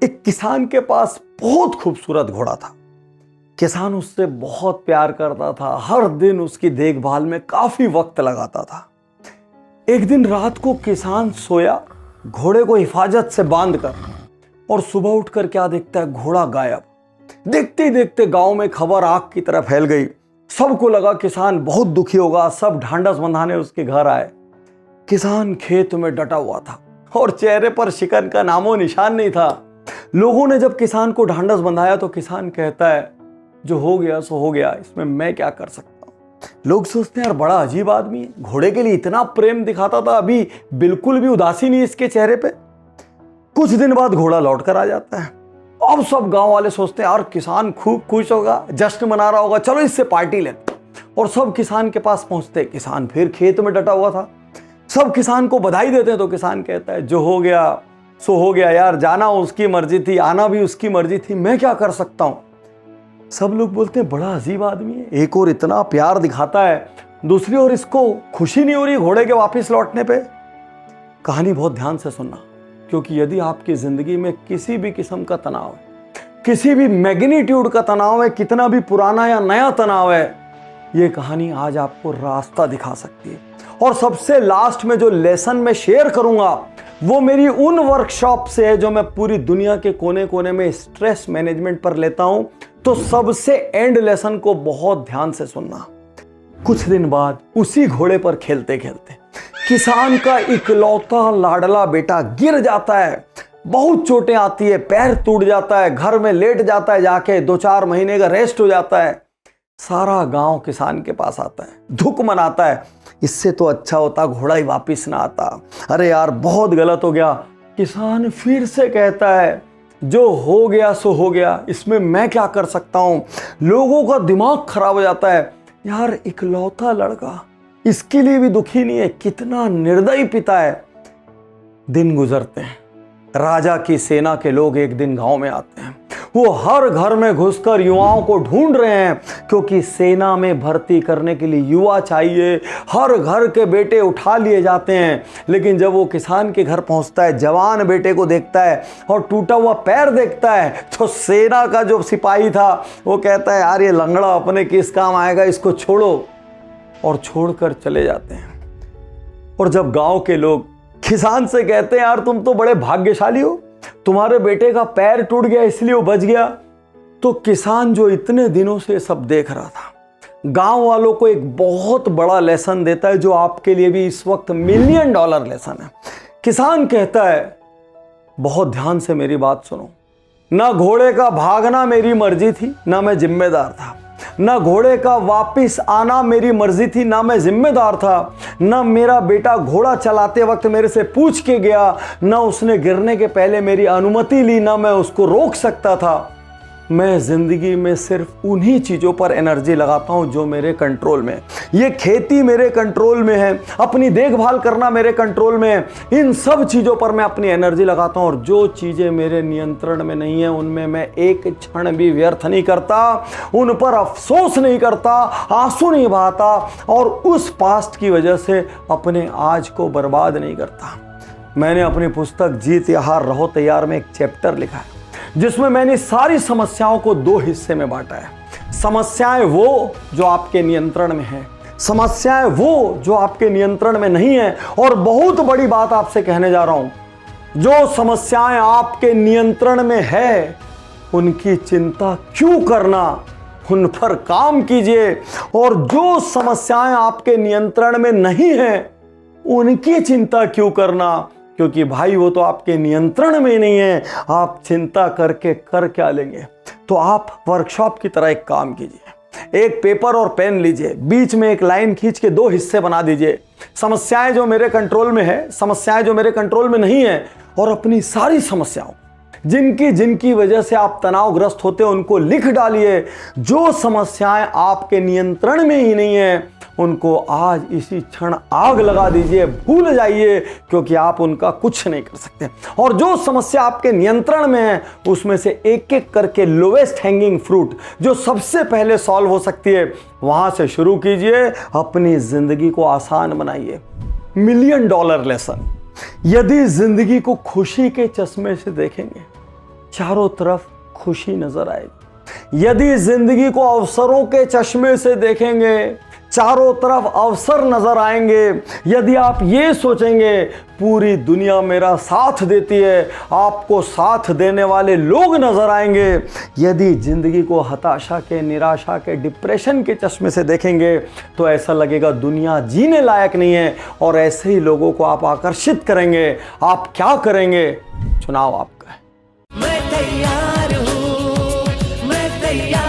एक किसान के पास बहुत खूबसूरत घोड़ा था। किसान उससे बहुत प्यार करता था, हर दिन उसकी देखभाल में काफी वक्त लगाता था। एक दिन रात को किसान सोया घोड़े को हिफाजत से बांधकर, और सुबह उठकर क्या देखता है, घोड़ा गायब। देखते ही देखते गांव में खबर आग की तरह फैल गई। सबको लगा किसान बहुत दुखी होगा, सब ढांढस बंधाने उसके घर आए। किसान खेत में डटा हुआ था और चेहरे पर शिकन का नामो निशान नहीं था। लोगों ने जब किसान को ढांढस बंधाया तो किसान कहता है, जो हो गया सो हो गया, इसमें मैं क्या कर सकता हूं। लोग सोचते हैं यार बड़ा अजीब आदमी है, घोड़े के लिए इतना प्रेम दिखाता था, अभी बिल्कुल भी उदासी नहीं इसके चेहरे पे। कुछ दिन बाद घोड़ा लौट कर आ जाता है। अब सब गांव वाले सोचते हैं यार किसान खूब खुश होगा, जश्न मना रहा होगा, चलो इससे पार्टी लेते। और सब किसान के पास पहुंचते। किसान फिर खेत में डटा हुआ था। सब किसान को बधाई देते हैं तो किसान कहता है, जो हो गया सो हो गया यार, जाना उसकी मर्जी थी, आना भी उसकी मर्जी थी, मैं क्या कर सकता हूं। सब लोग बोलते हैं बड़ा अजीब आदमी है, एक और इतना प्यार दिखाता है, दूसरी ओर इसको खुशी नहीं हो रही घोड़े के वापस लौटने पे। कहानी बहुत ध्यान से सुनना, क्योंकि यदि आपकी जिंदगी में किसी भी किस्म का तनाव है, किसी भी मैग्नीट्यूड का तनाव है, कितना भी पुराना या नया तनाव है, ये कहानी आज आपको रास्ता दिखा सकती है। और सबसे लास्ट में जो लेसन मैं शेयर करूंगा वो मेरी उन वर्कशॉप से है जो मैं पूरी दुनिया के कोने कोने में स्ट्रेस मैनेजमेंट पर लेता हूं। तो सबसे एंड लेसन को बहुत ध्यान से सुनना। कुछ दिन बाद उसी घोड़े पर खेलते खेलते किसान का इकलौता लाडला बेटा गिर जाता है। बहुत चोटें आती है, पैर टूट जाता है, घर में लेट जाता है, जाके 2-4 महीने का रेस्ट हो जाता है। सारा गांव किसान के पास आता है, दुख मनाता है, इससे तो अच्छा होता घोड़ा ही वापिस ना आता, अरे यार बहुत गलत हो गया। किसान फिर से कहता है, जो हो गया सो हो गया, इसमें मैं क्या कर सकता हूं। लोगों का दिमाग खराब हो जाता है, यार इकलौता लड़का, इसके लिए भी दुखी नहीं है, कितना निर्दयी पिता है। दिन गुजरते हैं, राजा की सेना के लोग एक दिन गांव में आते हैं। वो हर घर में घुसकर युवाओं को ढूंढ रहे हैं, क्योंकि सेना में भर्ती करने के लिए युवा चाहिए। हर घर के बेटे उठा लिए जाते हैं। लेकिन जब वो किसान के घर पहुंचता है, जवान बेटे को देखता है और टूटा हुआ पैर देखता है, तो सेना का जो सिपाही था वो कहता है, यार ये लंगड़ा अपने किस काम आएगा, इसको छोड़ो, और छोड़कर चले जाते हैं। और जब गांव के लोग किसान से कहते हैं, यार तुम तो बड़े भाग्यशाली हो, तुम्हारे बेटे का पैर टूट गया इसलिए वो बच गया, तो किसान जो इतने दिनों से सब देख रहा था, गांव वालों को एक बहुत बड़ा लेसन देता है, जो आपके लिए भी इस वक्त $1 मिलियन लेसन है। किसान कहता है, बहुत ध्यान से मेरी बात सुनो, ना घोड़े का भागना मेरी मर्जी थी, ना मैं जिम्मेदार था, ना घोड़े का वापिस आना मेरी मर्जी थी, ना मैं जिम्मेदार था, ना मेरा बेटा घोड़ा चलाते वक्त मेरे से पूछ के गया, ना उसने गिरने के पहले मेरी अनुमति ली, ना मैं उसको रोक सकता था। मैं जिंदगी में सिर्फ उन्हीं चीजों पर एनर्जी लगाता हूं जो मेरे कंट्रोल में है। ये खेती मेरे कंट्रोल में है, अपनी देखभाल करना मेरे कंट्रोल में है, इन सब चीजों पर मैं अपनी एनर्जी लगाता हूं। और जो चीजें मेरे नियंत्रण में नहीं है उनमें मैं एक क्षण भी व्यर्थ नहीं करता, उन पर अफसोस नहीं करता, आंसू नहीं बहाता, और उस पास्ट की वजह से अपने आज को बर्बाद नहीं करता। मैंने अपनी पुस्तक जीत या हार रहो तैयार में एक चैप्टर लिखा है, जिसमें मैंने सारी समस्याओं को 2 हिस्से में बांटा है। समस्याएं वो जो आपके नियंत्रण में है, समस्याएं वो जो आपके नियंत्रण में नहीं है। और बहुत बड़ी बात आपसे कहने जा रहा हूं, जो समस्याएं आपके नियंत्रण में है उनकी चिंता क्यों करना, उन पर काम कीजिए। और जो समस्याएं आपके नियंत्रण में नहीं है उनकी चिंता क्यों करना, क्योंकि भाई वो तो आपके नियंत्रण में ही नहीं है। आप चिंता करके कर क्या लेंगे। तो आप वर्कशॉप की तरह एक काम कीजिए, एक पेपर और पेन लीजिए, बीच में एक लाइन खींच के 2 हिस्से बना दीजिए, समस्याएं जो मेरे कंट्रोल में है, समस्याएं जो मेरे कंट्रोल में नहीं है, और अपनी सारी समस्याओं जिनकी वजह से आप तनावग्रस्त होते हैं उनको लिख डालिए। जो समस्याएं आपके नियंत्रण में ही नहीं है उनको आज इसी क्षण आग लगा दीजिए, भूल जाइए, क्योंकि आप उनका कुछ नहीं कर सकते। और जो समस्या आपके नियंत्रण में है उसमें से एक एक करके लोवेस्ट हैंगिंग फ्रूट जो सबसे पहले सॉल्व हो सकती है वहां से शुरू कीजिए। अपनी जिंदगी को आसान बनाइए। $1 मिलियन लेसन, यदि जिंदगी को खुशी के चश्मे से देखेंगे, चारों तरफ खुशी नजर आएगी। यदि जिंदगी को अवसरों के चश्मे से देखेंगे, चारों तरफ अवसर नजर आएंगे। यदि आप ये सोचेंगे पूरी दुनिया मेरा साथ देती है, आपको साथ देने वाले लोग नजर आएंगे। यदि जिंदगी को हताशा के, निराशा के, डिप्रेशन के चश्मे से देखेंगे तो ऐसा लगेगा दुनिया जीने लायक नहीं है, और ऐसे ही लोगों को आप आकर्षित करेंगे। आप क्या करेंगे? चुनाव आपका है। मैं तैयार हूँ, मैं तैयार